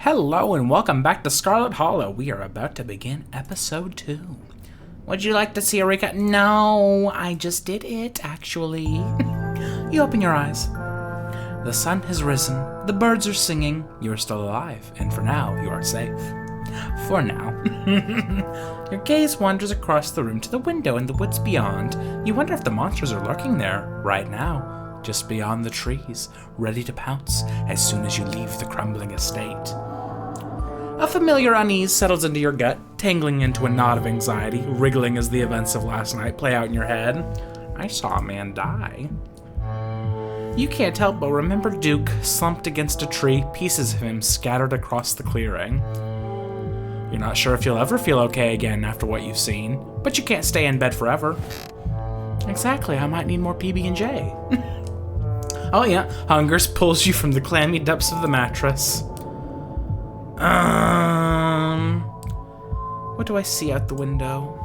Hello and welcome back to Scarlet Hollow. We are about to begin episode 2. Would you like to see a recap? No, I just did it, actually. You open your eyes. The sun has risen, the birds are singing, you are still alive, and for now, you are safe. For now. Your gaze wanders across the room to the window in the woods beyond. You wonder if the monsters are lurking there, right now, just beyond the trees, ready to pounce as soon as you leave the crumbling estate. A familiar unease settles into your gut, tangling into a knot of anxiety, wriggling as the events of last night play out in your head. I saw a man die. You can't help but remember Duke, slumped against a tree, pieces of him scattered across the clearing. You're not sure if you'll ever feel okay again after what you've seen, but you can't stay in bed forever. Exactly, I might need more PB&J. Oh yeah, hunger pulls you from the clammy depths of the mattress. What do I see out the window?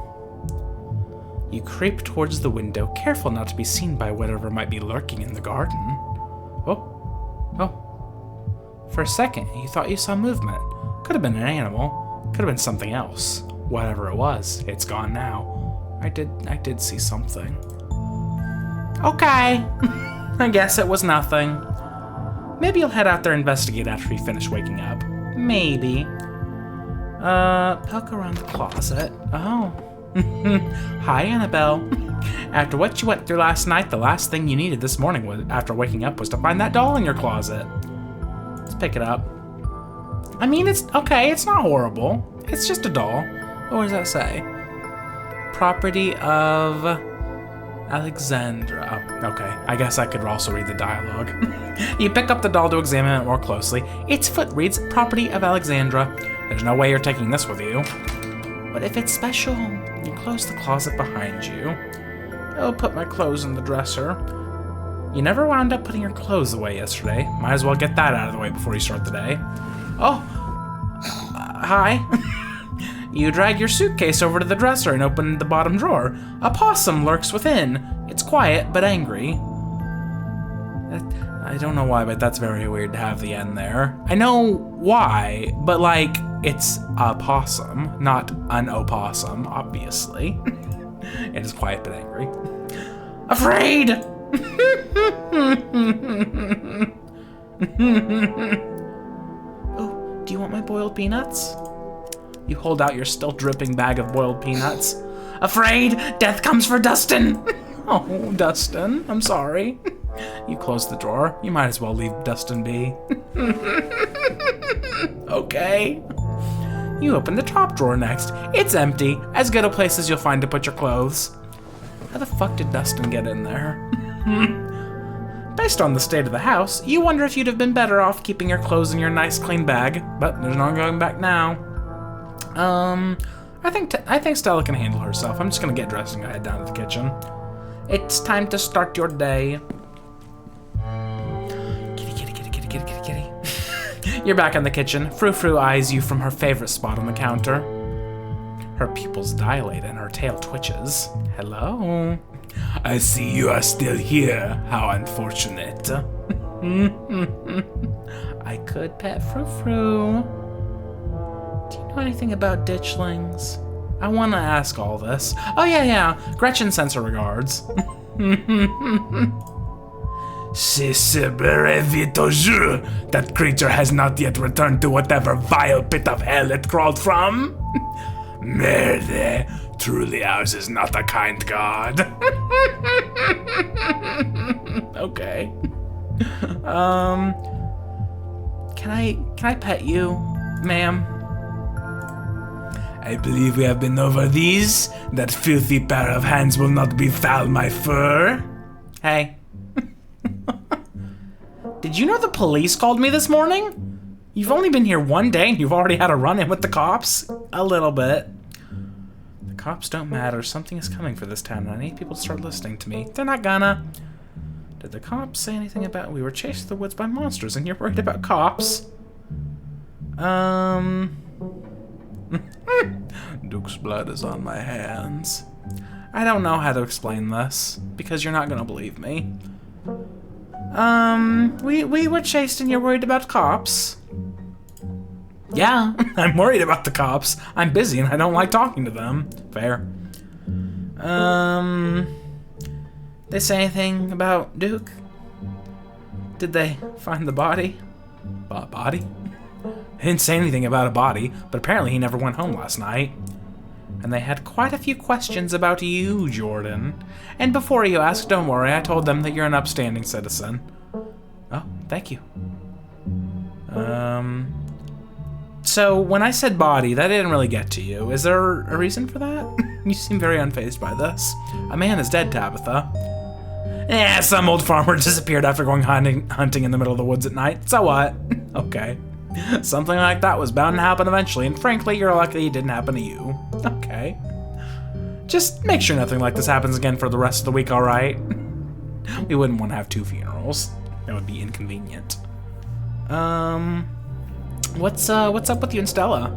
You creep towards the window, careful not to be seen by whatever might be lurking in the garden. Oh. For a second, you thought you saw movement. Could have been an animal. Could have been something else. Whatever it was, it's gone now. I did see something. Okay. I guess it was nothing. Maybe you'll head out there and investigate after you finish waking up. Maybe. Poke around the closet. Oh. Hi, Annabelle. After what you went through last night, the last thing you needed this morning after waking up was to find that doll in your closet. Let's pick it up. I mean, it's okay, it's not horrible. It's just a doll. What does that say? Property of Alexandra. Oh, okay. I guess I could also read the dialogue. You pick up the doll to examine it more closely. Its foot reads, Property of Alexandra. There's no way you're taking this with you. But if it's special, you close the closet behind you. I'll put my clothes in the dresser. You never wound up putting your clothes away yesterday. Might as well get that out of the way before you start the day. Oh, hi. You drag your suitcase over to the dresser and open the bottom drawer. A possum lurks within. It's quiet, but angry. I don't know why, but that's very weird to have the N there. I know why, but like, it's a possum, not an opossum, obviously. It is quiet, but angry. Afraid! Oh, do you want my boiled peanuts? You hold out your still dripping bag of boiled peanuts. Afraid, death comes for Dustin. Oh, Dustin, I'm sorry. You close the drawer. You might as well leave Dustin be. Okay. You open the top drawer next. It's empty. As good a place as you'll find to put your clothes. How the fuck did Dustin get in there? Based on the state of the house, you wonder if you'd have been better off keeping your clothes in your nice clean bag, but there's no going back now. I think Stella can handle herself. I'm just gonna get dressed and go head down to the kitchen. It's time to start your day. Kitty. You're back in the kitchen. Frou-Frou eyes you from her favorite spot on the counter. Her pupils dilate and her tail twitches. Hello. I see you are still here. How unfortunate. I could pet Frou-Frou. Do you know anything about ditchlings? I want to ask all this. Oh yeah. Gretchen sends her regards. That creature has not yet returned to whatever vile pit of hell it crawled from. Merde, truly ours is not a kind god. Okay. Can I pet you, ma'am? I believe we have been over these. That filthy pair of hands will not befoul my fur. Hey. Did you know the police called me this morning? You've only been here one day and you've already had a run-in with the cops? A little bit. The cops don't matter. Something is coming for this town and I need people to start listening to me. They're not gonna. Did the cops say anything about we were chased through the woods by monsters and you're worried about cops? Duke's blood is on my hands. I don't know how to explain this, because you're not gonna believe me. We were chased and you're worried about cops? Yeah, I'm worried about the cops. I'm busy and I don't like talking to them. Fair. They say anything about Duke? Did they find the body? Body? They didn't say anything about a body, but apparently he never went home last night. And they had quite a few questions about you, Jordan. And before you ask, don't worry, I told them that you're an upstanding citizen. Oh, thank you. So when I said body, that didn't really get to you. Is there a reason for that? You seem very unfazed by this. A man is dead, Tabitha. Some old farmer disappeared after going hunting in the middle of the woods at night. So what? Okay. Something like that was bound to happen eventually, and frankly, you're lucky it didn't happen to you. Okay. Just make sure nothing like this happens again for the rest of the week, alright? We wouldn't want to have 2 funerals. That would be inconvenient. What's up with you and Stella?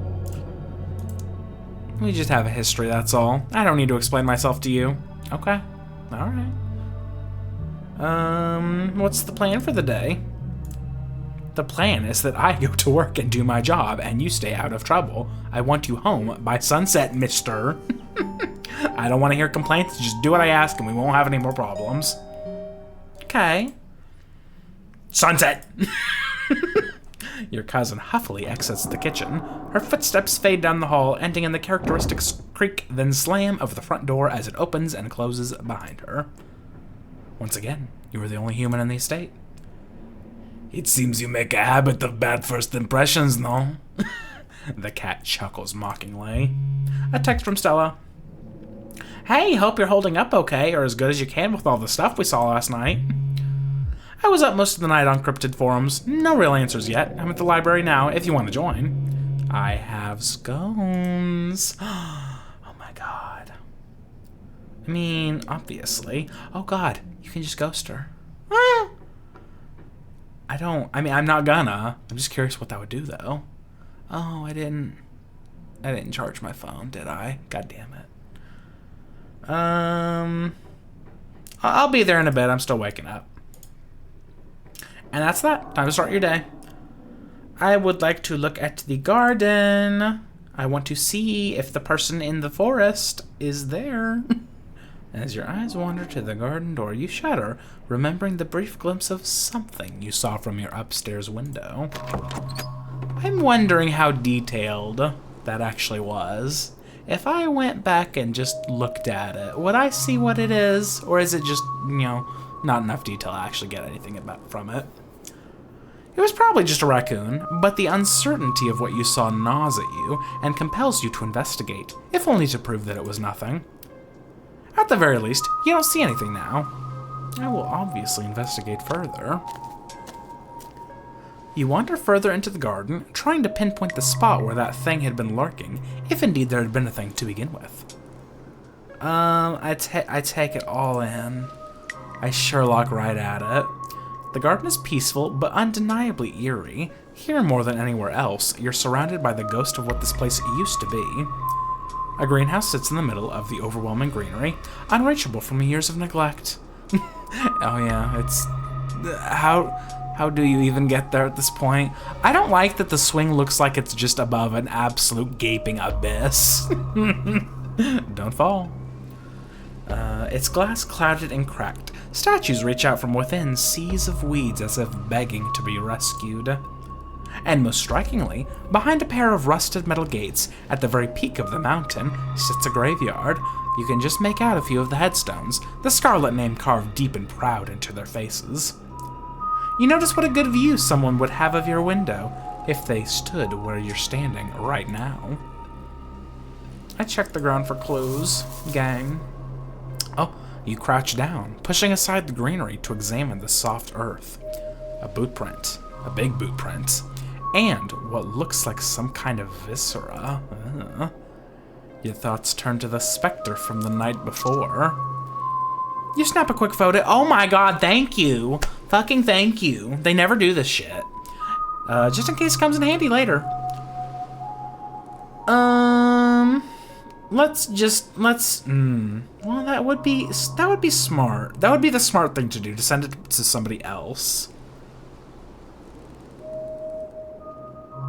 We just have a history, that's all. I don't need to explain myself to you. Okay. Alright. What's the plan for the day? The plan is that I go to work and do my job, and you stay out of trouble. I want you home by sunset, mister. I don't want to hear complaints, just do what I ask and we won't have any more problems. Okay. Sunset! Your cousin huffily exits the kitchen. Her footsteps fade down the hall, ending in the characteristic creak, then slam of the front door as it opens and closes behind her. Once again, you are the only human in the estate. It seems you make a habit of bad first impressions, no? The cat chuckles mockingly. A text from Stella. Hey, hope you're holding up okay, or as good as you can with all the stuff we saw last night. I was up most of the night on cryptid forums. No real answers yet. I'm at the library now, if you want to join. I have scones. Oh my god. I mean, obviously. Oh god, you can just ghost her. I'm not gonna. I'm just curious what that would do, though. Oh, I didn't charge my phone, did I? God damn it. I'll be there in a bit. I'm still waking up. And that's that. Time to start your day. I would like to look at the garden. I want to see if the person in the forest is there. As your eyes wander to the garden door, you shudder, remembering the brief glimpse of something you saw from your upstairs window. I'm wondering how detailed that actually was. If I went back and just looked at it, would I see what it is? Or is it just, not enough detail to actually get anything from it? It was probably just a raccoon, but the uncertainty of what you saw gnaws at you and compels you to investigate, if only to prove that it was nothing. At the very least, you don't see anything now. I will obviously investigate further. You wander further into the garden, trying to pinpoint the spot where that thing had been lurking, if indeed there had been a thing to begin with. I take it all in. I Sherlock right at it. The garden is peaceful, but undeniably eerie. Here more than anywhere else, you're surrounded by the ghost of what this place used to be. A greenhouse sits in the middle of the overwhelming greenery, unreachable from years of neglect. Oh yeah, it's... How do you even get there at this point? I don't like that the swing looks like it's just above an absolute gaping abyss. Don't fall. Its glass clouded and cracked. Statues reach out from within seas of weeds as if begging to be rescued. And most strikingly, behind a pair of rusted metal gates, at the very peak of the mountain, sits a graveyard. You can just make out a few of the headstones, the Scarlet name carved deep and proud into their faces. You notice what a good view someone would have of your window, if they stood where you're standing right now. I checked the ground for clues, gang. Oh, you crouch down, pushing aside the greenery to examine the soft earth. A boot print, a big boot print, and what looks like some kind of viscera. Your thoughts turn to the specter from the night before. You snap a quick photo. Oh my god, thank you. Fucking thank you. They never do this shit. Just in case it comes in handy later. Well, that would be smart. That would be the smart thing to do, to send it to somebody else.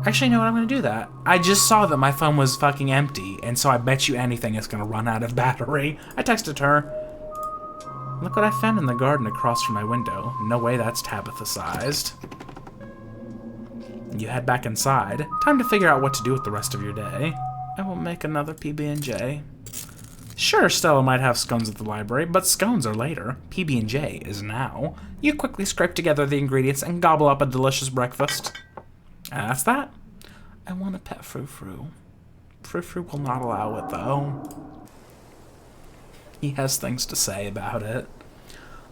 Actually, you know what? I'm gonna do that. I just saw that my phone was fucking empty, and so I bet you anything it's gonna run out of battery. I texted her. Look what I found in the garden across from my window. No way that's Tabitha-sized. You head back inside. Time to figure out what to do with the rest of your day. I will make another PB&J. Sure, Stella might have scones at the library, but scones are later. PB&J is now. You quickly scrape together the ingredients and gobble up a delicious breakfast. And that's that. I want a pet frou-frou. Frou-frou will not allow it, though. He has things to say about it.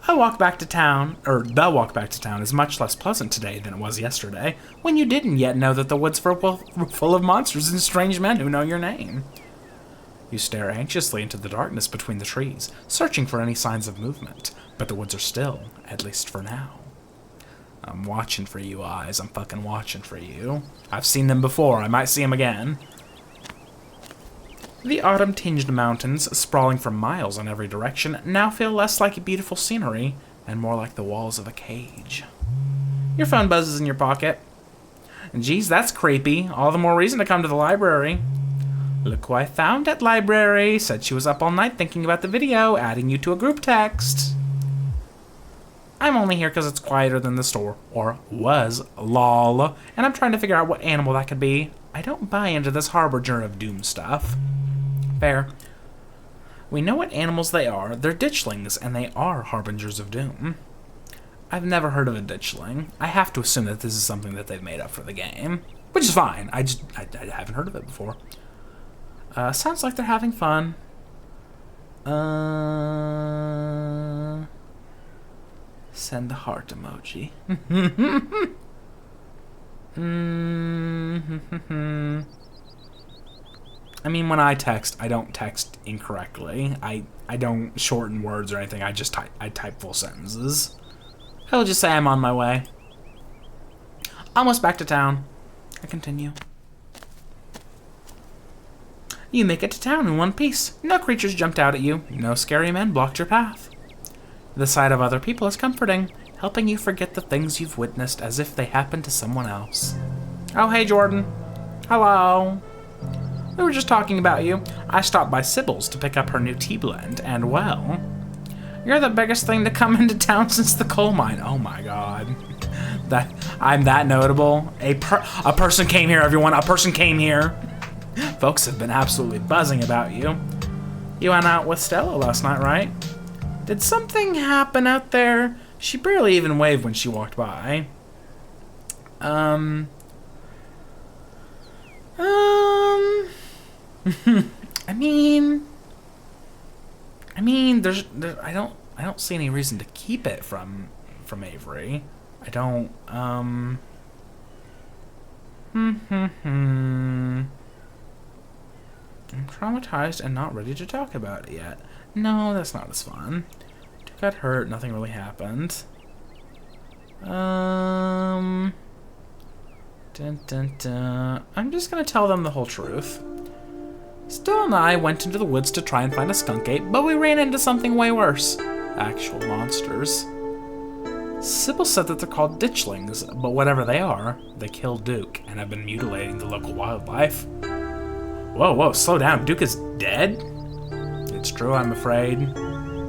The walk back to town is much less pleasant today than it was yesterday, when you didn't yet know that the woods were full of monsters and strange men who know your name. You stare anxiously into the darkness between the trees, searching for any signs of movement, but the woods are still, at least for now. I'm watching for you, eyes. I'm fucking watching for you. I've seen them before. I might see them again. The autumn-tinged mountains, sprawling for miles in every direction, now feel less like beautiful scenery and more like the walls of a cage. Your phone buzzes in your pocket. Geez, that's creepy. All the more reason to come to the library. Look who I found at library. Said she was up all night thinking about the video, adding you to a group text. I'm only here because it's quieter than the store. Or was, lol. And I'm trying to figure out what animal that could be. I don't buy into this harbinger of doom stuff. Fair. We know what animals they are. They're ditchlings, and they are harbingers of doom. I've never heard of a ditchling. I have to assume that this is something that they've made up for the game. Which is fine. I haven't heard of it before. Sounds like they're having fun. Send the heart emoji. I mean, when I text, I don't text incorrectly. I don't shorten words or anything. I just type full sentences. I'll just say I'm on my way. Almost back to town. I continue. You make it to town in one piece. No creatures jumped out at you. No scary men blocked your path. The sight of other people is comforting, helping you forget the things you've witnessed as if they happened to someone else. Oh, hey, Jordan. Hello. We were just talking about you. I stopped by Sybil's to pick up her new tea blend, and well, you're the biggest thing to come into town since the coal mine. Oh my god. I'm that notable. A person came here, everyone. A person came here. Folks have been absolutely buzzing about you. You went out with Stella last night, right? Did something happen out there? She barely even waved when she walked by. I mean, I don't see any reason to keep it from Avery. I don't, I'm traumatized and not ready to talk about it yet. No, that's not as fun. Duke got hurt, nothing really happened. I'm just gonna tell them the whole truth. Stella and I went into the woods to try and find a skunk ape, but we ran into something way worse. Actual monsters. Sybil said that they're called ditchlings, but whatever they are, they killed Duke and have been mutilating the local wildlife. Whoa, slow down. Duke is dead? It's true, I'm afraid.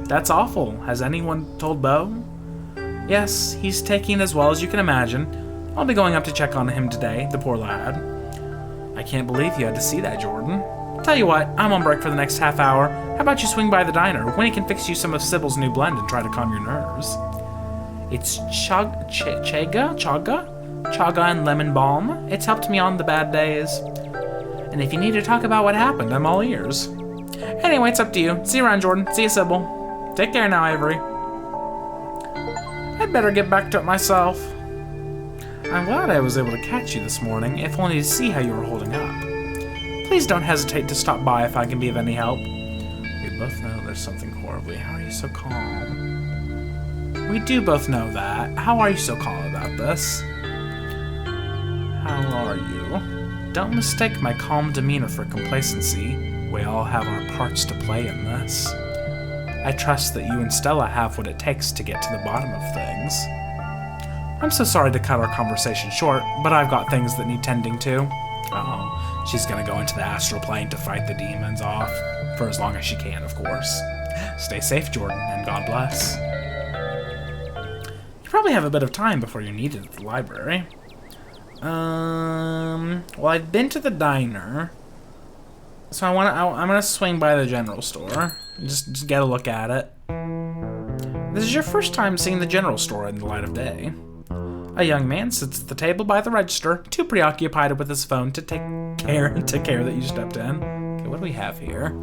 That's awful. Has anyone told Beau? Yes, he's taking as well as you can imagine. I'll be going up to check on him today, the poor lad. I can't believe you had to see that, Jordan. Tell you what, I'm on break for the next half hour. How about you swing by the diner? Winnie can fix you some of Sybil's new blend and try to calm your nerves. It's chaga and lemon balm. It's helped me on the bad days. And if you need to talk about what happened, I'm all ears. Anyway, it's up to you. See you around, Jordan. See you, Sybil. Take care now, Avery. I'd better get back to it myself. I'm glad I was able to catch you this morning, if only to see how you were holding up. Please don't hesitate to stop by if I can be of any help. We both know there's something horribly. How are you so calm? We do both know that. How are you so calm about this? How are you? Don't mistake my calm demeanor for complacency. We all have our parts to play in this. I trust that you and Stella have what it takes to get to the bottom of things. I'm so sorry to cut our conversation short, but I've got things that need tending to. Oh, she's gonna go into the astral plane to fight the demons off. For as long as she can, of course. Stay safe, Jordan, and God bless. You probably have a bit of time before you're needed at the library. Well, I've been to the diner, so I'm gonna swing by the general store. Just get a look at it. This is your first time seeing the general store in the light of day. A young man sits at the table by the register, too preoccupied with his phone to take care that you stepped in. Okay, what do we have here?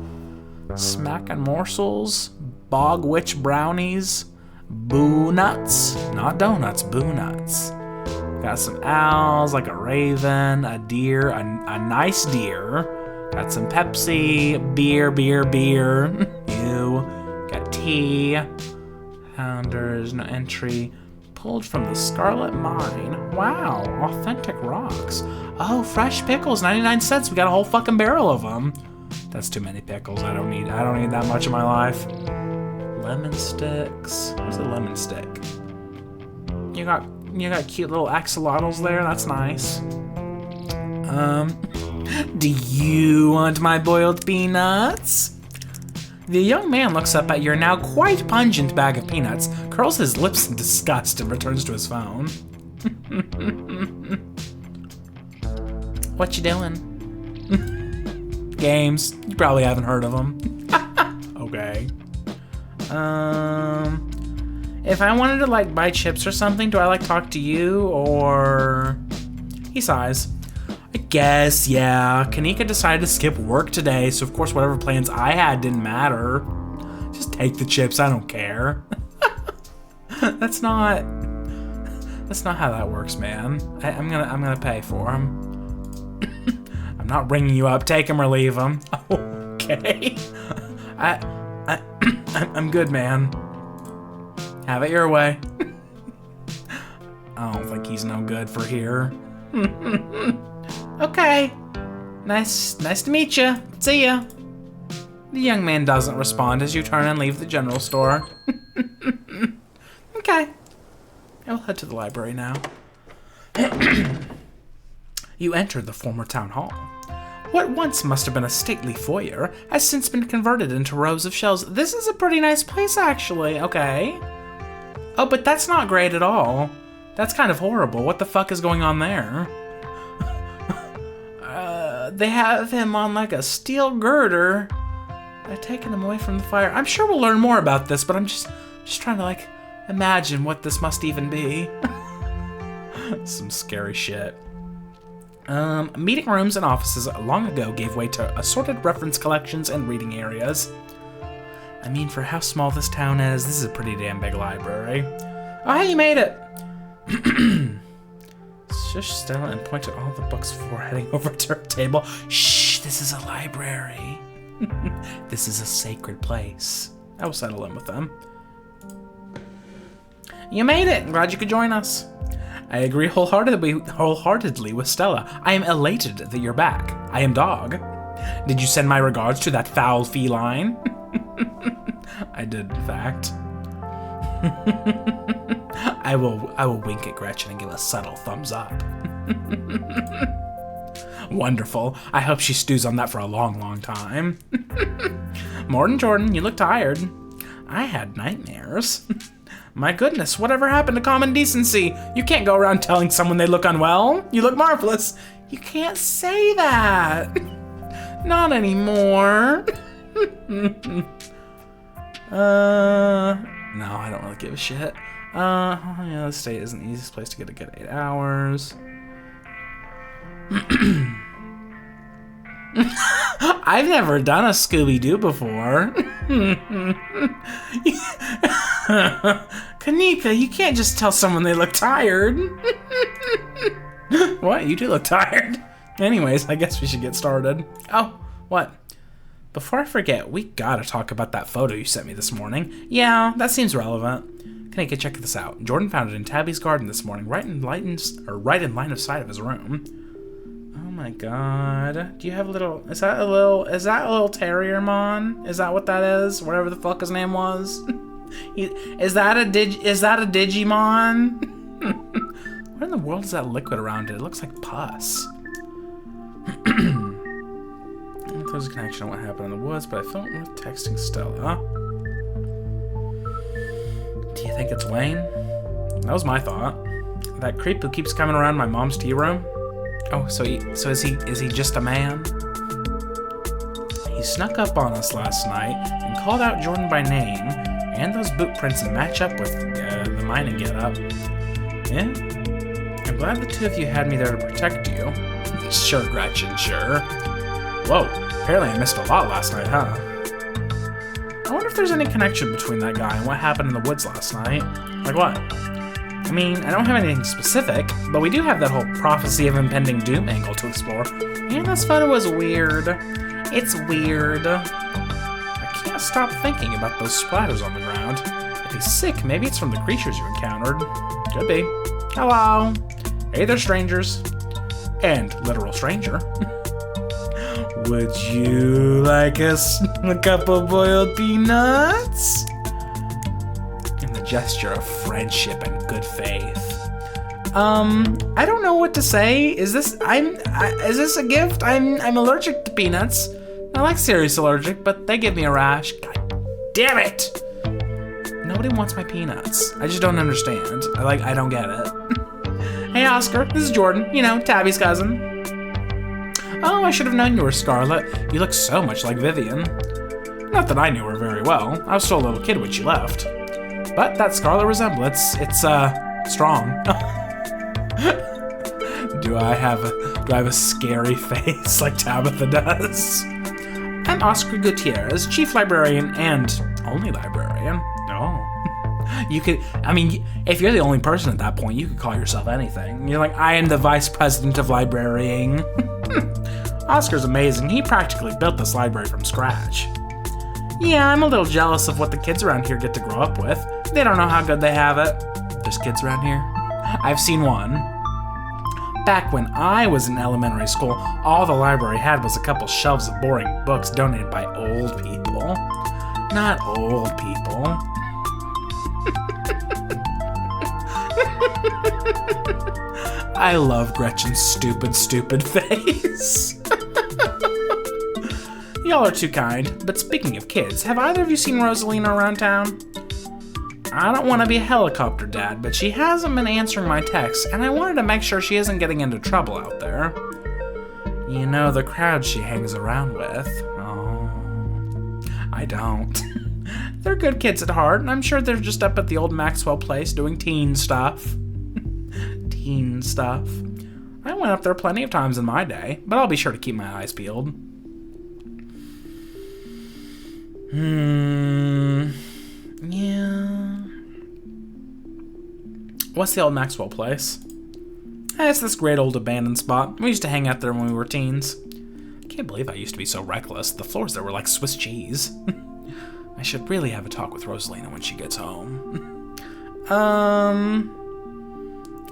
Smack and morsels, bog witch brownies, boo nuts, not donuts, boo nuts. Got some owls, like a raven, a deer, a nice deer. Got some Pepsi, beer. Ew. Got tea. Pounders, no entry. Pulled from the Scarlet Mine. Wow, authentic rocks. Oh, fresh pickles, 99 cents. We got a whole fucking barrel of them. That's too many pickles. I don't need that much in my life. Lemon sticks. What's a lemon stick? You got cute little axolotls there. That's nice. Do you want my boiled peanuts? The young man looks up at your now quite pungent bag of peanuts, curls his lips in disgust, and returns to his phone. What you doing? Games. You probably haven't heard of them. Okay. If I wanted to, like, buy chips or something, do I, like, talk to you, or... He sighs. I guess, yeah. Kanika decided to skip work today, so of course whatever plans I had didn't matter. Just take the chips, I don't care. That's not how that works, man. I'm gonna pay for them. I'm not bringing you up. Take them or leave them. Okay. I'm good, man. Have it your way. I don't think he's no good for here. Okay. Nice to meet you. See ya. The young man doesn't respond as you turn and leave the general store. Okay. I will head to the library now. You enter the former town hall. What once must have been a stately foyer has since been converted into rows of shelves. This is a pretty nice place, actually. Okay. Oh, but that's not great at all. That's kind of horrible. What the fuck is going on there? They have him on like a steel girder. They're taking him away from the fire. I'm sure we'll learn more about this, but I'm just trying to like imagine what this must even be. Some scary shit. Meeting rooms and offices long ago gave way to assorted reference collections and reading areas. I mean, for how small this town is, this is a pretty damn big library. Oh, hey, you made it! Shush Stella and point at all the books before heading over to her table. Shh, this is a library. This is a sacred place. I will settle in with them. You made it! I'm glad you could join us. I agree wholeheartedly with Stella. I am elated that you're back. I am Dog. Did you send my regards to that foul feline? I did, in fact. I will wink at Gretchen and give a subtle thumbs up. Wonderful. I hope she stews on that for a long, long time. Morton Jordan, you look tired. I had nightmares. My goodness, whatever happened to common decency? You can't go around telling someone they look unwell. You look marvelous. You can't say that. Not anymore. No, I don't really give a shit. Yeah, the state isn't the easiest place to get a good 8 hours. I've never done a Scooby-Doo before. Kanika, you can't just tell someone they look tired. What? You do look tired. Anyways, I guess we should get started. Oh, what? Before I forget, we gotta talk about that photo you sent me this morning. Yeah, that seems relevant. Kanika, check this out. Jordan found it in Tabby's garden this morning, right in line of sight of his room. Oh my god. Do you have a little... Is that a little terrier mon? Is that what that is? Whatever the fuck his name was? Is that a Digimon? What in the world is that liquid around it? It looks like pus. There's a connection to what happened in the woods, but I felt worth texting Stella. Do you think it's Wayne? That was my thought. That creep who keeps coming around my mom's tea room? Oh, so is he just a man? He snuck up on us last night and called out Jordan by name, and those boot prints match up with the mining getup. Yeah? I'm glad the two of you had me there to protect you. Sure, Gretchen, sure. Whoa, apparently I missed a lot last night, huh? I wonder if there's any connection between that guy and what happened in the woods last night. Like what? I mean, I don't have anything specific, but we do have that whole prophecy of impending doom angle to explore. And this photo is weird. It's weird. I can't stop thinking about those splatters on the ground. If he's sick, maybe it's from the creatures you encountered. Could be. Hello. Hey there, strangers. And literal stranger. Would you like a couple boiled peanuts? In the gesture of friendship and good faith. I don't know what to say. Is this a gift? I'm allergic to peanuts. I like serious allergic, but they give me a rash. God damn it! Nobody wants my peanuts. I just don't understand. I don't get it. Hey Oscar, this is Jordan. You know, Tabby's cousin. Oh, I should have known you were Scarlet. You look so much like Vivian. Not that I knew her very well. I was still a little kid when she left. But that Scarlet resemblance, it's, strong. Do I have a scary face like Tabitha does? I'm Oscar Gutierrez, chief librarian and only librarian. Oh. You could, I mean, if you're the only person at that point, you could call yourself anything. You're like, I am the vice president of librarying. Oscar's amazing. He practically built this library from scratch. Yeah, I'm a little jealous of what the kids around here get to grow up with. They don't know how good they have it. There's kids around here? I've seen one. Back when I was in elementary school, all the library had was a couple shelves of boring books donated by old people. Not old people. I love Gretchen's stupid face. Y'all are too kind, but speaking of kids, have either of you seen Rosalina around town? I don't want to be a helicopter dad, but she hasn't been answering my texts, and I wanted to make sure she isn't getting into trouble out there. You know the crowd she hangs around with. Oh, I don't. They're good kids at heart, and I'm sure they're just up at the old Maxwell place doing teen stuff. Teen stuff. I went up there plenty of times in my day, but I'll be sure to keep my eyes peeled. Yeah. What's the old Maxwell place? It's this great old abandoned spot. We used to hang out there when we were teens. I can't believe I used to be so reckless. The floors there were like Swiss cheese. I should really have a talk with Rosalina when she gets home. I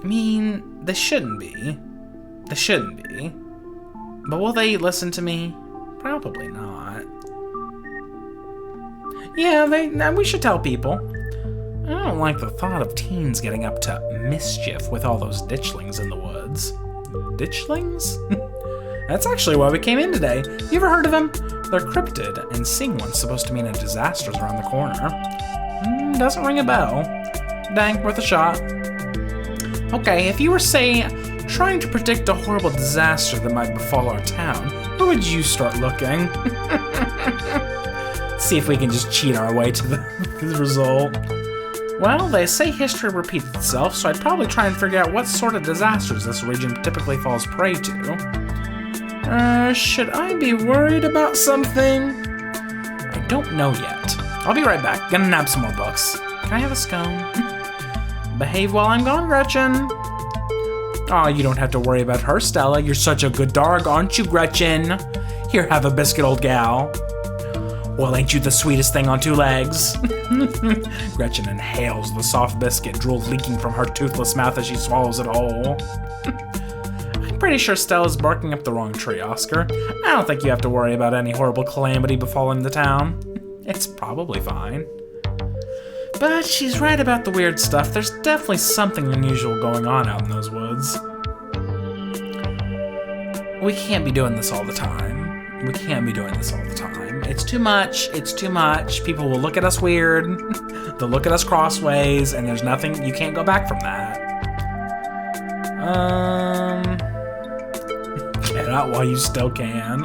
mean, they shouldn't be. They shouldn't be. But will they listen to me? Probably not. Yeah, we should tell people. I don't like the thought of teens getting up to mischief with all those ditchlings in the woods. Ditchlings? That's actually why we came in today. You ever heard of them? They're cryptid, and seeing one's supposed to mean a disaster's around the corner. Doesn't ring a bell. Dang, worth a shot. Okay, if you were, say, trying to predict a horrible disaster that might befall our town, where would you start looking? See if we can just cheat our way to the result. Well, they say history repeats itself, so I'd probably try and figure out what sort of disasters this region typically falls prey to. Should I be worried about something? I don't know yet. I'll be right back. Gonna nab some more books. Can I have a scone? Behave while I'm gone, Gretchen. Aw, you don't have to worry about her, Stella. You're such a good dog, aren't you, Gretchen? Here, have a biscuit, old gal. Well, ain't you the sweetest thing on two legs? Gretchen inhales the soft biscuit, drool leaking from her toothless mouth as she swallows it whole. I'm pretty sure Stella's barking up the wrong tree, Oscar. I don't think you have to worry about any horrible calamity befalling the town. It's probably fine. But she's right about the weird stuff. There's definitely something unusual going on out in those woods. We can't be doing this all the time. We can't be doing this all the time. It's too much. It's too much. People will look at us weird. They'll look at us crossways, and there's nothing. You can't go back from that. Get out while you still can.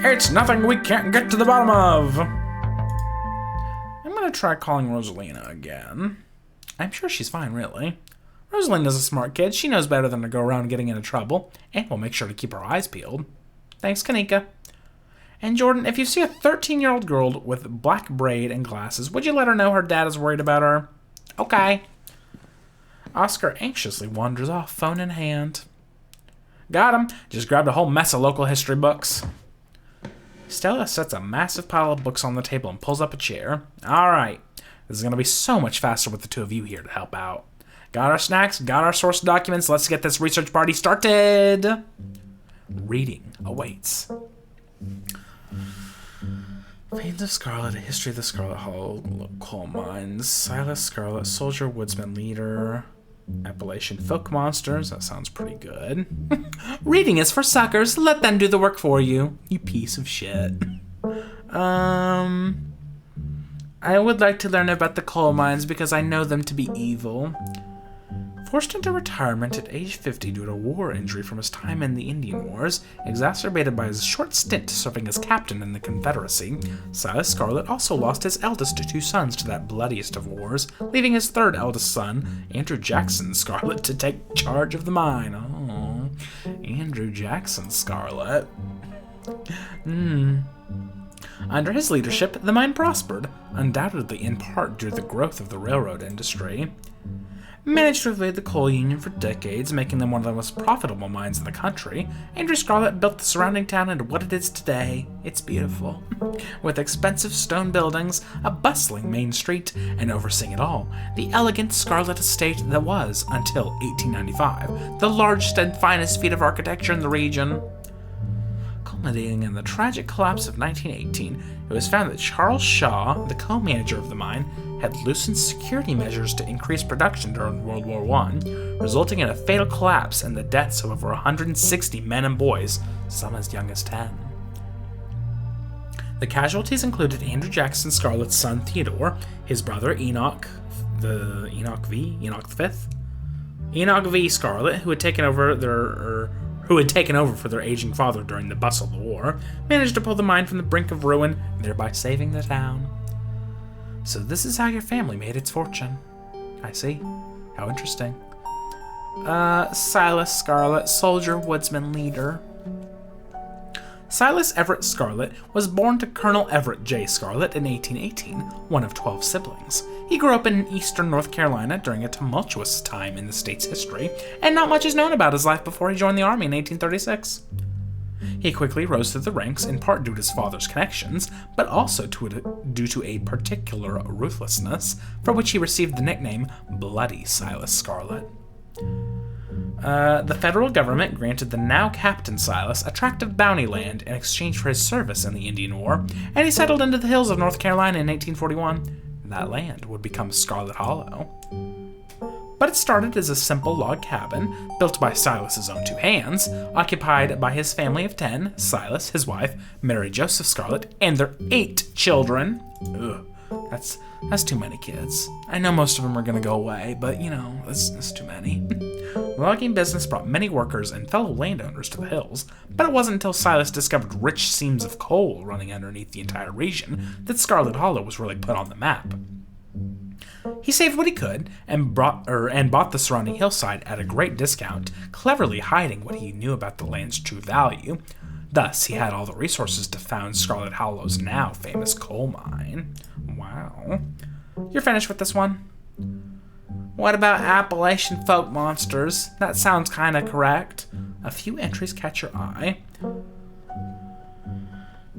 It's nothing we can't get to the bottom of. I'm gonna try calling Rosalina again. I'm sure she's fine, really. Rosalina's a smart kid. She knows better than to go around getting into trouble, and will make sure to keep her eyes peeled. Thanks, Kanika. And Jordan, if you see a 13-year-old girl with black braid and glasses, would you let her know her dad is worried about her? Okay. Oscar anxiously wanders off, phone in hand. Got him. Just grabbed a whole mess of local history books. Stella sets a massive pile of books on the table and pulls up a chair. All right. This is going to be so much faster with the two of you here to help out. Got our snacks, got our source documents. Let's get this research party started. Reading awaits. Fades of Scarlet, a history of the Scarlet Hollow, coal mines, Silas Scarlet, soldier, woodsman, leader, Appalachian folk monsters. That sounds pretty good. Reading is for suckers. Let them do the work for you. You piece of shit. I would like to learn about the coal mines because I know them to be evil. Forced into retirement at age 50 due to a war injury from his time in the Indian Wars, exacerbated by his short stint serving as captain in the Confederacy, Silas Scarlet also lost his eldest two sons to that bloodiest of wars, leaving his third eldest son, Andrew Jackson Scarlet, to take charge of the mine. Oh, Andrew Jackson Scarlet. Under his leadership, the mine prospered, undoubtedly in part due to the growth of the railroad industry. Managed to evade the coal union for decades, making them one of the most profitable mines in the country, Andrew Scarlet built the surrounding town into what it is today. It's beautiful. With expensive stone buildings, a bustling main street, and overseeing it all, the elegant Scarlet estate that was, until 1895, the largest and finest feat of architecture in the region. Culminating in the tragic collapse of 1918, it was found that Charles Shaw, the co-manager of the mine, had loosened security measures to increase production during World War I, resulting in a fatal collapse and the deaths of over 160 men and boys, some as young as 10. The casualties included Andrew Jackson Scarlet's son Theodore, his brother Enoch V. Scarlet, who had taken over for their aging father during the bustle of the war, managed to pull the mine from the brink of ruin, thereby saving the town. So this is how your family made its fortune. I see. How interesting. Silas Scarlet, soldier, woodsman, leader. Silas Everett Scarlet was born to Colonel Everett J. Scarlet in 1818, one of 12 siblings. He grew up in eastern North Carolina during a tumultuous time in the state's history, and not much is known about his life before he joined the Army in 1836. He quickly rose through the ranks, in part due to his father's connections, but also due to a particular ruthlessness, for which he received the nickname Bloody Silas Scarlet. The federal government granted the now Captain Silas a tract of bounty land in exchange for his service in the Indian War, and he settled into the hills of North Carolina in 1841. That land would become Scarlet Hollow. But it started as a simple log cabin, built by Silas's own two hands, occupied by his family of 10, Silas, his wife, Mary Joseph Scarlet, and their 8 children. Ugh, that's too many kids. I know most of them are going to go away, but, that's too many. The logging business brought many workers and fellow landowners to the hills, but it wasn't until Silas discovered rich seams of coal running underneath the entire region that Scarlet Hollow was really put on the map. He saved what he could and bought the surrounding hillside at a great discount, cleverly hiding what he knew about the land's true value. Thus, he had all the resources to found Scarlet Hollow's now famous coal mine. Wow. You're finished with this one? What about Appalachian folk monsters? That sounds kinda correct. A few entries catch your eye.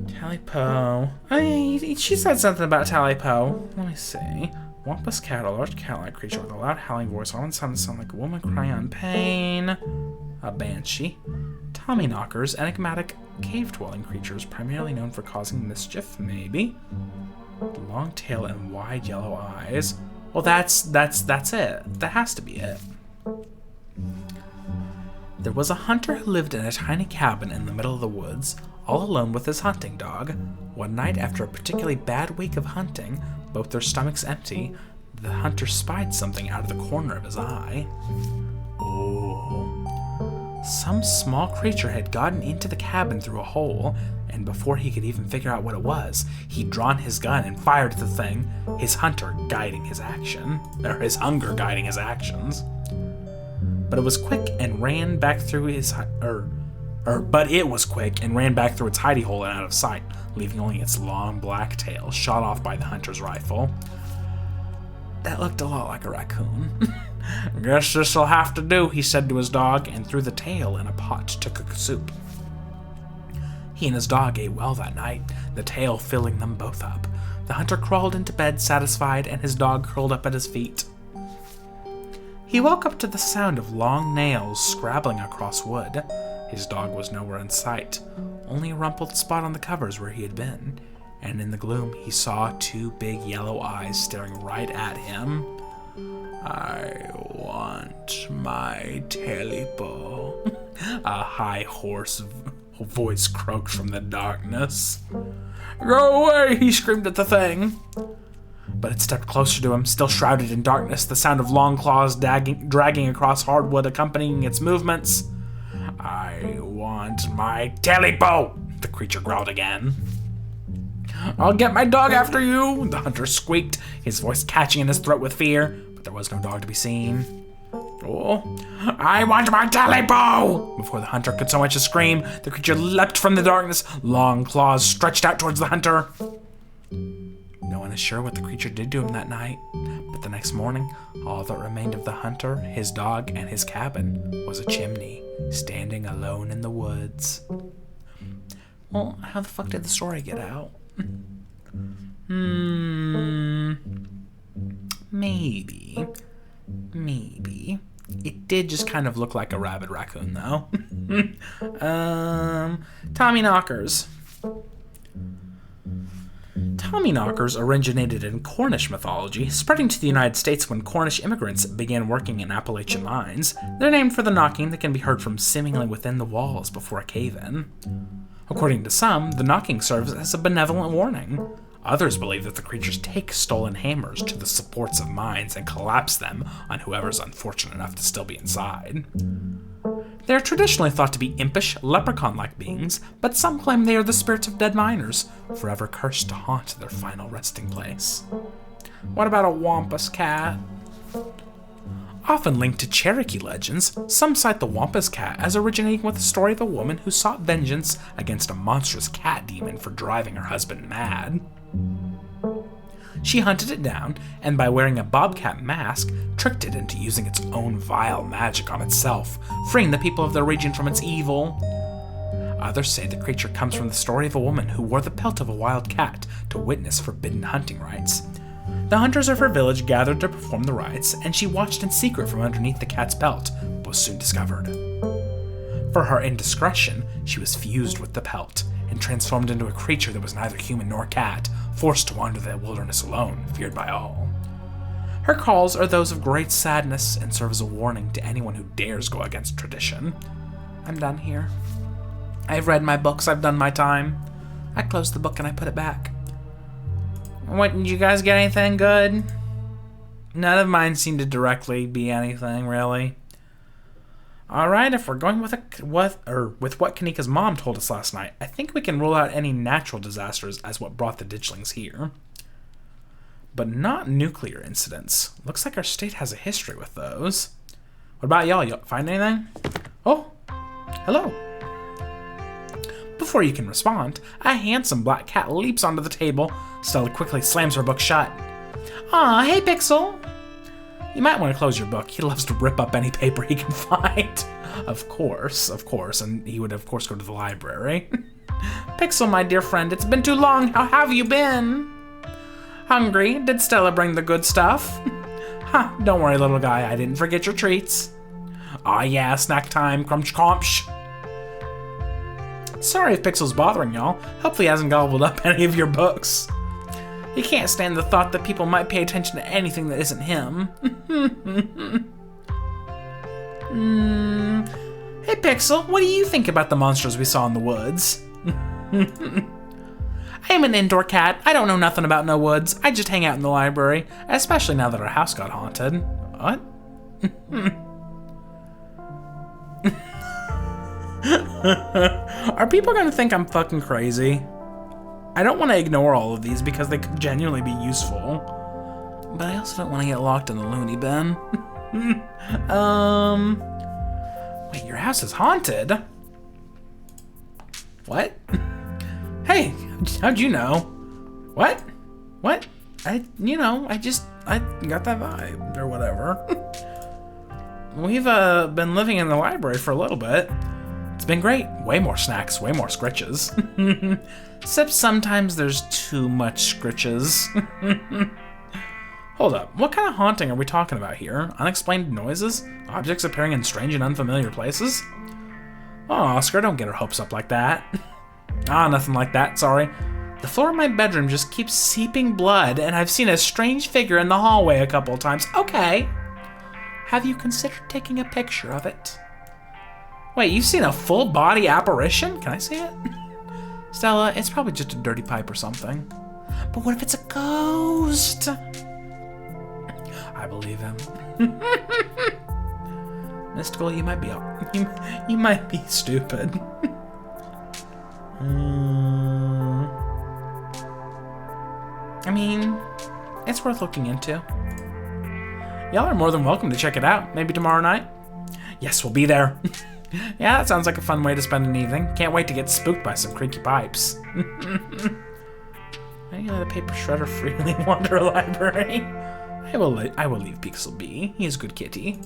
Tally-po. She said something about Tally-po. Let me see. Wampus cat, a large cat-like creature with a loud howling voice, all of a sudden sound like a woman crying on pain. A banshee. Tommyknockers, enigmatic Cave-dwelling creatures primarily known for causing mischief, maybe. Long tail and wide yellow eyes. Well, that's it. That has to be it. There was a hunter who lived in a tiny cabin in the middle of the woods, all alone with his hunting dog. One night, after a particularly bad week of hunting, both their stomachs empty, the hunter spied something out of the corner of his eye. Oh. Some small creature had gotten into the cabin through a hole, and before he could even figure out what it was, he'd drawn his gun and fired at the thing, his hunger guiding his actions. But it was quick and ran back through its hidey hole and out of sight, leaving only its long black tail shot off by the hunter's rifle. That looked a lot like a raccoon. Guess this'll have to do, he said to his dog, and threw the tail in a pot to cook soup. He and his dog ate well that night, the tail filling them both up. The hunter crawled into bed satisfied, and his dog curled up at his feet. He woke up to the sound of long nails scrabbling across wood. His dog was nowhere in sight, only a rumpled spot on the covers where he had been, and in the gloom he saw two big yellow eyes staring right at him. I want my Talipo, a high, hoarse voice croaked from the darkness. Go away, he screamed at the thing. But it stepped closer to him, still shrouded in darkness, the sound of long claws dragging across hardwood accompanying its movements. I want my Talipo, the creature growled again. I'll get my dog after you, the hunter squeaked, his voice catching in his throat with fear, but there was no dog to be seen. Oh, I want my Talipo! Before the hunter could so much as scream, the creature leapt from the darkness, long claws stretched out towards the hunter. No one is sure what the creature did to him that night, but the next morning, all that remained of the hunter, his dog, and his cabin was a chimney, standing alone in the woods. Well, how the fuck did the story get out? Maybe. It did just kind of look like a rabid raccoon, though. Tommyknockers. Tommyknockers originated in Cornish mythology, spreading to the United States when Cornish immigrants began working in Appalachian mines. They're named for the knocking that can be heard from seemingly within the walls before a cave-in. According to some, the knocking serves as a benevolent warning. Others believe that the creatures take stolen hammers to the supports of mines and collapse them on whoever's unfortunate enough to still be inside. They are traditionally thought to be impish, leprechaun-like beings, but some claim they are the spirits of dead miners, forever cursed to haunt their final resting place. What about a wampus cat? Often linked to Cherokee legends, some cite the wampus cat as originating with the story of a woman who sought vengeance against a monstrous cat demon for driving her husband mad. She hunted it down, and by wearing a bobcat mask, tricked it into using its own vile magic on itself, freeing the people of the region from its evil. Others say the creature comes from the story of a woman who wore the pelt of a wild cat to witness forbidden hunting rites. The hunters of her village gathered to perform the rites, and she watched in secret from underneath the cat's pelt, but was soon discovered. For her indiscretion, she was fused with the pelt, and transformed into a creature that was neither human nor cat, forced to wander the wilderness alone, feared by all. Her calls are those of great sadness and serve as a warning to anyone who dares go against tradition. I'm done here. I've read my books, I've done my time. I closed the book and I put it back. What, did you guys get anything good? None of mine seemed to directly be anything, really. Alright, if we're going with what Kanika's mom told us last night, I think we can rule out any natural disasters as what brought the ditchlings here. But not nuclear incidents. Looks like our state has a history with those. What about y'all? Y'all find anything? Oh, hello. Before you can respond, a handsome black cat leaps onto the table. Stella quickly slams her book shut. Aw, hey Pixel. You might want to close your book. He loves to rip up any paper he can find. Of course, and he would of course go to the library. Pixel, my dear friend, it's been too long. How have you been? Hungry? Did Stella bring the good stuff? Ha, don't worry, little guy, I didn't forget your treats. Aw yeah, snack time, crunch crunch. Sorry if Pixel's bothering y'all. Hopefully he hasn't gobbled up any of your books. He can't stand the thought that people might pay attention to anything that isn't him. Hey Pixel, what do you think about the monsters we saw in the woods? I am an indoor cat. I don't know nothing about no woods. I just hang out in the library, especially now that our house got haunted. What? Are people gonna think I'm fucking crazy? I don't want to ignore all of these because they could genuinely be useful. But I also don't want to get locked in the loony bin. Wait, your house is haunted? What? Hey, how'd you know? What? What? I got that vibe, or whatever. We've been living in the library for a little bit. It's been great. Way more snacks, way more scritches. Except sometimes there's too much scritches. Hold up, what kind of haunting are we talking about here? Unexplained noises? Objects appearing in strange and unfamiliar places? Oh, Oscar, don't get her hopes up like that. Nothing like that, sorry. The floor of my bedroom just keeps seeping blood, and I've seen a strange figure in the hallway a couple of times. Okay. Have you considered taking a picture of it? Wait, you've seen a full body apparition? Can I see it? Stella, it's probably just a dirty pipe or something. But what if it's a ghost? I believe him. Mystical, you might be stupid. I mean, it's worth looking into. Y'all are more than welcome to check it out. Maybe tomorrow night? Yes, we'll be there. Yeah, that sounds like a fun way to spend an evening. Can't wait to get spooked by some creaky pipes. I let a paper shredder freely wander a library. I will leave Pixel be. He is a good kitty.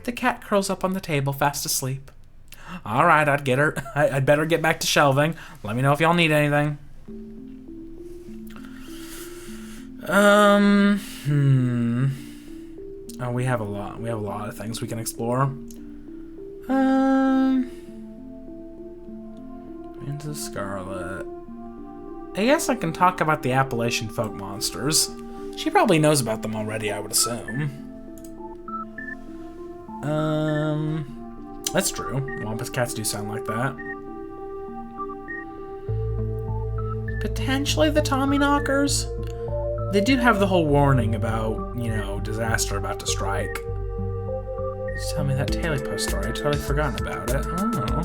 The cat curls up on the table, fast asleep. All right, I'd better get back to shelving. Let me know if y'all need anything. Oh, we have a lot. We have a lot of things we can explore. Into Scarlet. I guess I can talk about the Appalachian folk monsters. She probably knows about them already, I would assume. That's true. Wampus cats do sound like that. Potentially the Tommyknockers? They do have the whole warning about, disaster about to strike. Just tell me that Taily Post story. I totally forgotten about it. Oh.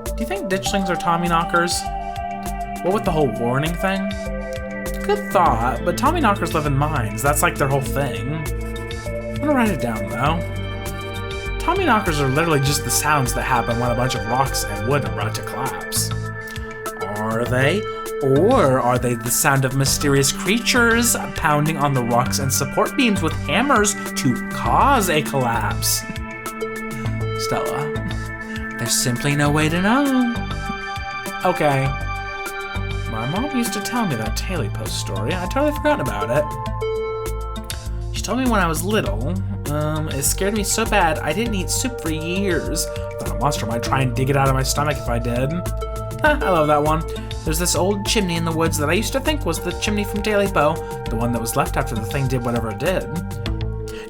Do you think ditchlings are Tommyknockers? What with the whole warning thing? Good thought, but Tommyknockers live in mines. That's like their whole thing. I'm gonna write it down, though. Tommyknockers are literally just the sounds that happen when a bunch of rocks and wood are about to collapse. Are they? Or are they the sound of mysterious creatures pounding on the rocks and support beams with hammers to cause a collapse? Stella, there's simply no way to know. Okay. My mom used to tell me that Taily Post story. I totally forgotten about it. She told me when I was little. It scared me so bad I didn't eat soup for years. Thought a monster might try and dig it out of my stomach if I did. I love that one. There's this old chimney in the woods that I used to think was the chimney from Taily Po, the one that was left after the thing did whatever it did.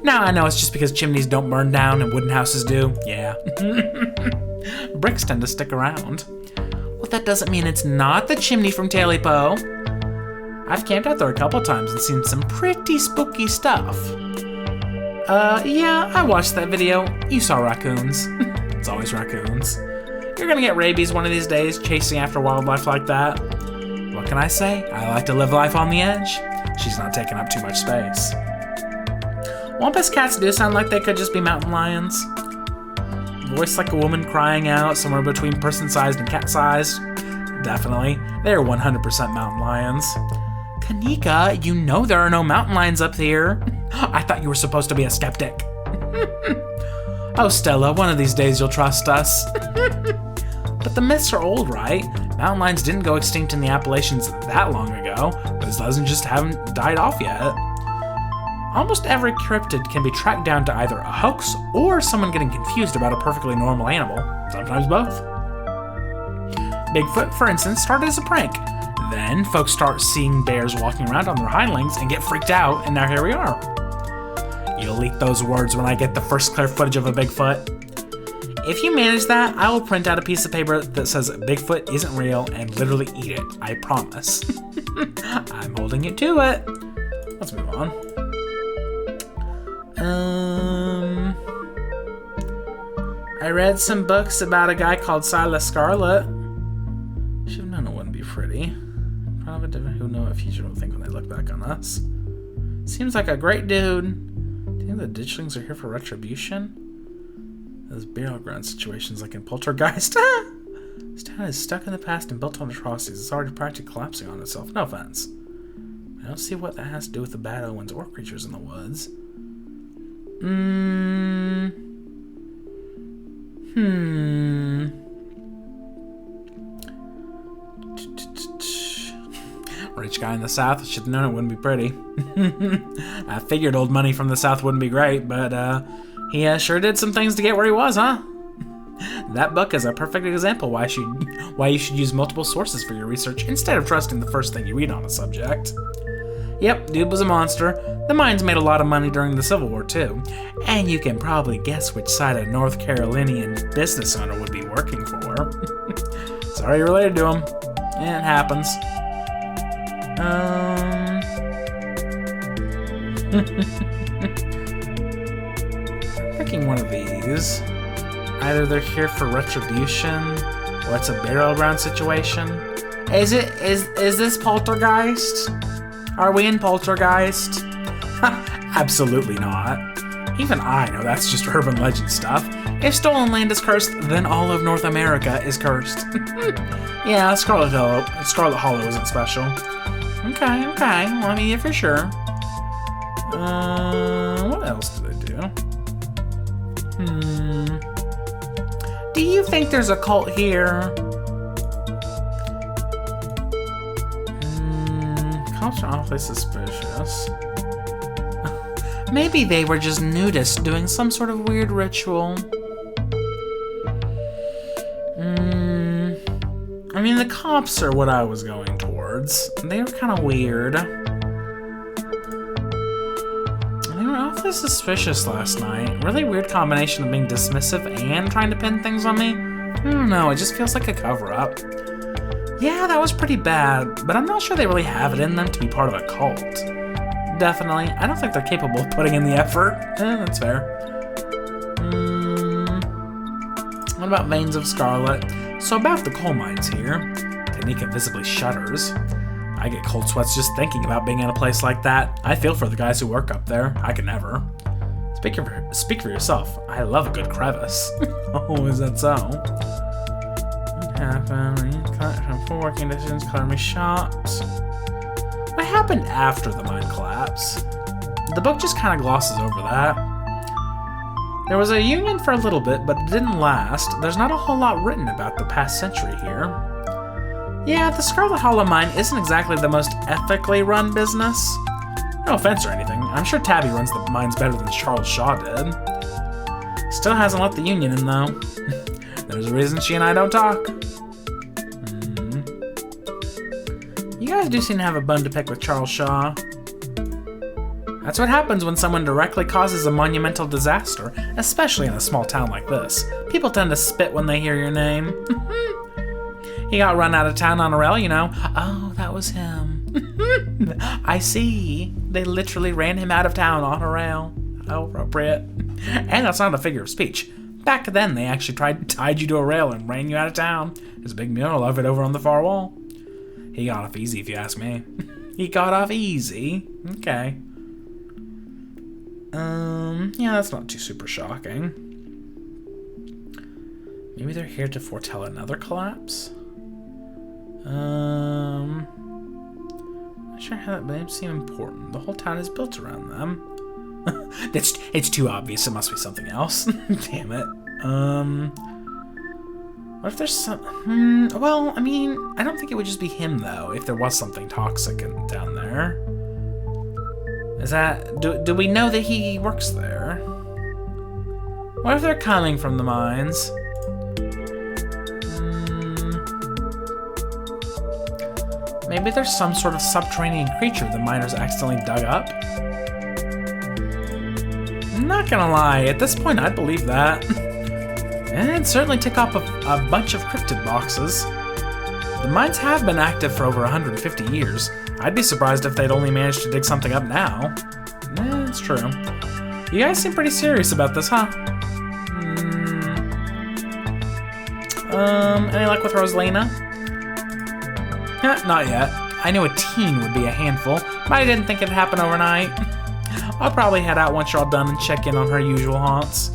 Now I know it's just because chimneys don't burn down and wooden houses do. Yeah. Bricks tend to stick around. Well, that doesn't mean it's not the chimney from Taily Po. I've camped out there a couple times and seen some pretty spooky stuff. Yeah, I watched that video. You saw raccoons. It's always raccoons. You're gonna get rabies one of these days chasing after wildlife like that. What can I say? I like to live life on the edge. She's not taking up too much space. Wampus cats do sound like they could just be mountain lions. Voice like a woman crying out, somewhere between person-sized and cat-sized. Definitely. They're 100% mountain lions. Kanika, you know there are no mountain lions up here. I thought you were supposed to be a skeptic. Oh, Stella, one of these days you'll trust us. But the myths are old, right? Mountain lions didn't go extinct in the Appalachians that long ago. Those legends just haven't died off yet. Almost every cryptid can be tracked down to either a hoax or someone getting confused about a perfectly normal animal. Sometimes both. Bigfoot, for instance, started as a prank. Then folks start seeing bears walking around on their hind legs and get freaked out, and now here we are. You'll eat those words when I get the first clear footage of a Bigfoot. If you manage that, I will print out a piece of paper that says Bigfoot isn't real and literally eat it. I promise. I'm holding you to it. Let's move on. I read some books about a guy called Silas Scarlet. Should have known it wouldn't be pretty. Probably different who know what future will think when they look back on us. Seems like a great dude. Do you think the ditchlings are here for retribution? Those burial ground situations like in Poltergeist. This town is stuck in the past and built on atrocities. It's already practically collapsing on itself. No offense. I don't see what that has to do with the bad omens or creatures in the woods. Rich guy in the South. Should have known it wouldn't be pretty. I figured old money from the South wouldn't be great, but he sure did some things to get where he was, huh? That book is a perfect example why you should use multiple sources for your research instead of trusting the first thing you read on a subject. Yep, dude was a monster. The mines made a lot of money during the Civil War, too. And you can probably guess which side a North Carolinian business owner would be working for. Sorry you're related to him. Yeah, it happens. I'm thinking one of these. Either they're here for retribution, or it's a burial ground situation. Is this Poltergeist? Are we in Poltergeist? Absolutely not. Even I know that's just urban legend stuff. If stolen land is cursed, then all of North America is cursed. Yeah, Scarlet Hollow isn't special. Okay. Well, I mean, yeah, for sure. What else did I do? Do you think there's a cult here? Cops are awfully suspicious. Maybe they were just nudists doing some sort of weird ritual. I mean, the cops are what I was going towards. They were kind of weird. They were awfully suspicious last night. Really weird combination of being dismissive and trying to pin things on me. I don't know, it just feels like a cover-up. Yeah, that was pretty bad, but I'm not sure they really have it in them to be part of a cult. Definitely. I don't think they're capable of putting in the effort. That's fair. What about Veins of Scarlet? So about the coal mines here. Tanika visibly shudders. I get cold sweats just thinking about being in a place like that. I feel for the guys who work up there. I could never. Speak for yourself. I love a good crevice. Oh, is that so? What happened? From poor working conditions, color me shocked. What happened after the mine collapse? The book just kind of glosses over that. There was a union for a little bit, but it didn't last. There's not a whole lot written about the past century here. Yeah, the Scarlet Hollow mine isn't exactly the most ethically run business. No offense or anything. I'm sure Tabby runs the mines better than Charles Shaw did. Still hasn't let the union in, though. There's a reason she and I don't talk. You guys do seem to have a bone to pick with Charles Shaw. That's what happens when someone directly causes a monumental disaster, especially in a small town like this. People tend to spit when they hear your name. He got run out of town on a rail, you know. Oh, that was him. I see. They literally ran him out of town on a rail. How appropriate. And that's not a figure of speech. Back then, they actually tied you to a rail and ran you out of town. There's a big mural of it over on the far wall. He got off easy, if you ask me. He got off easy. Okay. Yeah, that's not too super shocking. Maybe they're here to foretell another collapse? Not sure how that, but they seem important. The whole town is built around them. It's too obvious. It must be something else. Damn it. What if there's some... well, I mean, I don't think it would just be him, though, if there was something toxic down there. Is that... Do we know that he works there? What if they're coming from the mines? Maybe there's some sort of subterranean creature the miners accidentally dug up? I'm not gonna lie, at this point I'd believe that. And it'd certainly tick off a bunch of cryptid boxes. The mines have been active for over 150 years. I'd be surprised if they'd only managed to dig something up now. It's true. You guys seem pretty serious about this, huh? Any luck with Rosalina? Not yet. I knew a teen would be a handful, but I didn't think it'd happen overnight. I'll probably head out once you're all done and check in on her usual haunts.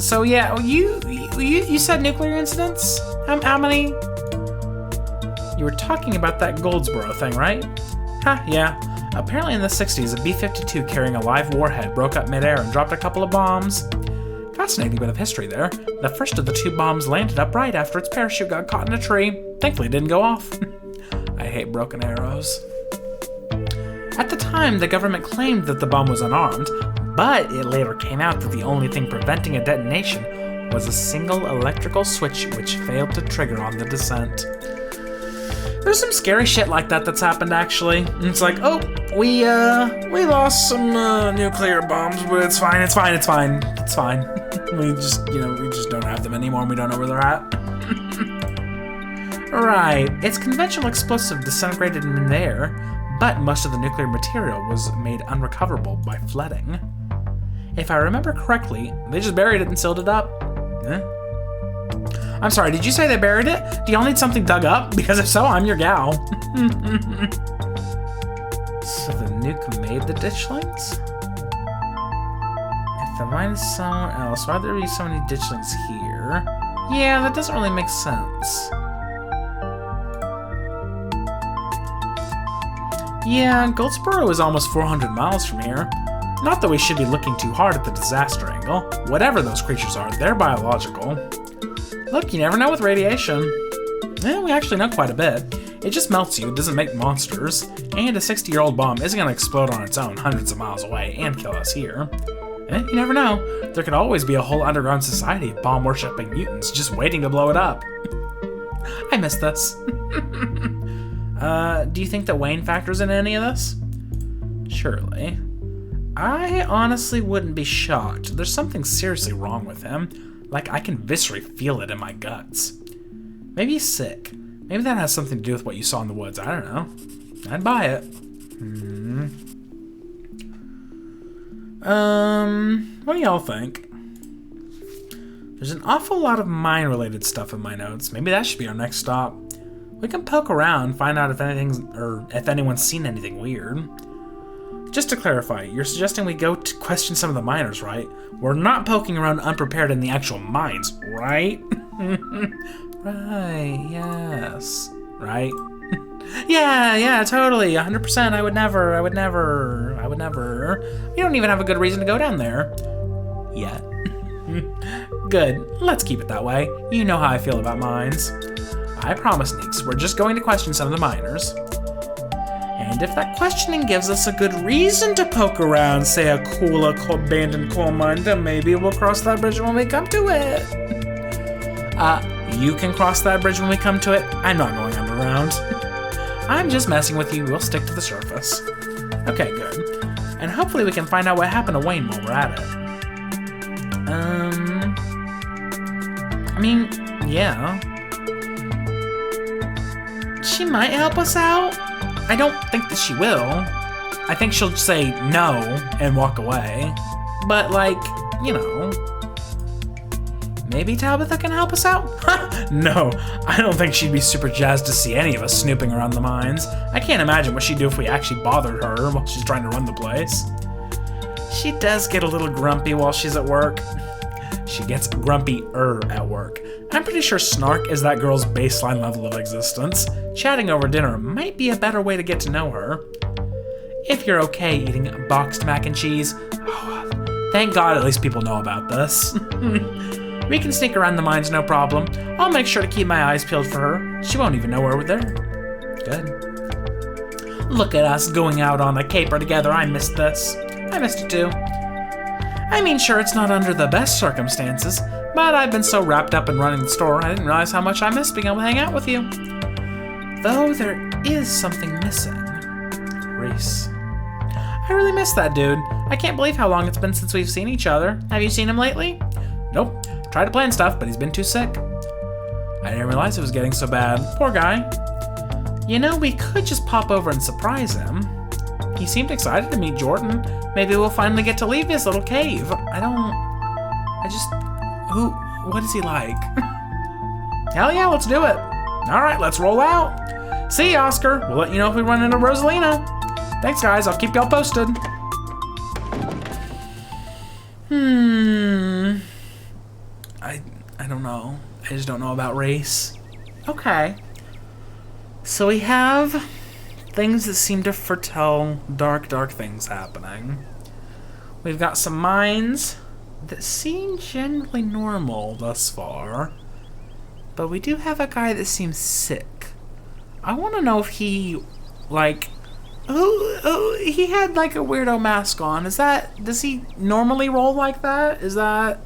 So yeah, you said nuclear incidents? How many? You were talking about that Goldsboro thing, right? Huh, yeah. Apparently in the 60s, a B-52 carrying a live warhead broke up midair and dropped a couple of bombs. Fascinating bit of history there. The first of the 2 bombs landed upright after its parachute got caught in a tree. Thankfully it didn't go off. I hate broken arrows. At the time, the government claimed that the bomb was unarmed, but it later came out that the only thing preventing a detonation was a single electrical switch which failed to trigger on the descent. There's some scary shit like that that's happened, actually. It's like, oh, we lost some nuclear bombs, but it's fine. we just don't have them anymore and we don't know where they're at. Right, its conventional explosive disintegrated in midair, but most of the nuclear material was made unrecoverable by flooding. If I remember correctly, they just buried it and sealed it up. I'm sorry, did you say they buried it? Do y'all need something dug up? Because if so, I'm your gal. So the nuke made the ditchlings? If the mine is somewhere else, why would there be so many ditchlings here? Yeah, that doesn't really make sense. Yeah, Goldsboro is almost 400 miles from here. Not that we should be looking too hard at the disaster angle. Whatever those creatures are, they're biological. Look, you never know with radiation. We actually know quite a bit. It just melts you, it doesn't make monsters. And a 60-year-old bomb isn't going to explode on its own hundreds of miles away and kill us here. You never know. There could always be a whole underground society of bomb-worshipping mutants just waiting to blow it up. I miss this. Do you think that Wayne factors in any of this? Surely. I honestly wouldn't be shocked. There's something seriously wrong with him. Like, I can viscerally feel it in my guts. Maybe he's sick. Maybe that has something to do with what you saw in the woods. I don't know. I'd buy it. What do y'all think? There's an awful lot of mine-related stuff in my notes. Maybe that should be our next stop. We can poke around, find out if anyone's seen anything weird. Just to clarify, you're suggesting we go to question some of the miners, right? We're not poking around unprepared in the actual mines, right? Right, yes. Right? Yeah, totally, 100%, I would never. We don't even have a good reason to go down there. Yet. Good, let's keep it that way. You know how I feel about mines. I promise, Neeks, we're just going to question some of the miners. And if that questioning gives us a good reason to poke around, say a cool abandoned coal mine, then maybe we'll cross that bridge when we come to it. You can cross that bridge when we come to it. I'm not going underground. I'm just messing with you. We'll stick to the surface. Okay, good. And hopefully we can find out what happened to Wayne while we're at it. I mean, yeah. She might help us out. I don't think that she will. I think she'll say no and walk away. But, like, you know, maybe Tabitha can help us out? No, I don't think she'd be super jazzed to see any of us snooping around the mines. I can't imagine what she'd do if we actually bothered her while she's trying to run the place. She does get a little grumpy while she's at work. She gets grumpier at work. I'm pretty sure snark is that girl's baseline level of existence. Chatting over dinner might be a better way to get to know her. If you're okay eating boxed mac and cheese, thank God at least people know about this. We can sneak around the mines, no problem. I'll make sure to keep my eyes peeled for her. She won't even know we're there. Good. Look at us going out on a caper together. I missed this. I missed it too. I mean, sure, it's not under the best circumstances, but I've been so wrapped up in running the store, I didn't realize how much I missed being able to hang out with you. Though there is something missing. Reese. I really miss that dude. I can't believe how long it's been since we've seen each other. Have you seen him lately? Nope. Tried to plan stuff, but he's been too sick. I didn't realize it was getting so bad. Poor guy. You know, we could just pop over and surprise him. He seemed excited to meet Jordan. Maybe we'll finally get to leave his little cave. What is he like? Hell yeah, let's do it. All right, let's roll out. See you, Oscar. We'll let you know if we run into Rosalina. Thanks, guys. I'll keep y'all posted. I don't know. I just don't know about race. Okay. So we have things that seem to foretell dark, dark things happening. We've got some mines that seem generally normal thus far. But we do have a guy that seems sick. I want to know if he, like... Oh, he had like a weirdo mask on. Does he normally roll like that? Is that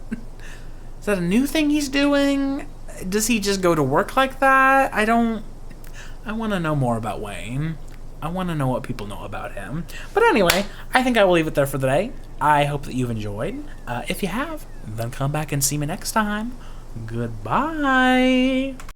a new thing he's doing? Does he just go to work like that? I want to know more about Wayne. I want to know what people know about him. But anyway, I think I will leave it there for today. I hope that you've enjoyed. If you have, then come back and see me next time. Goodbye.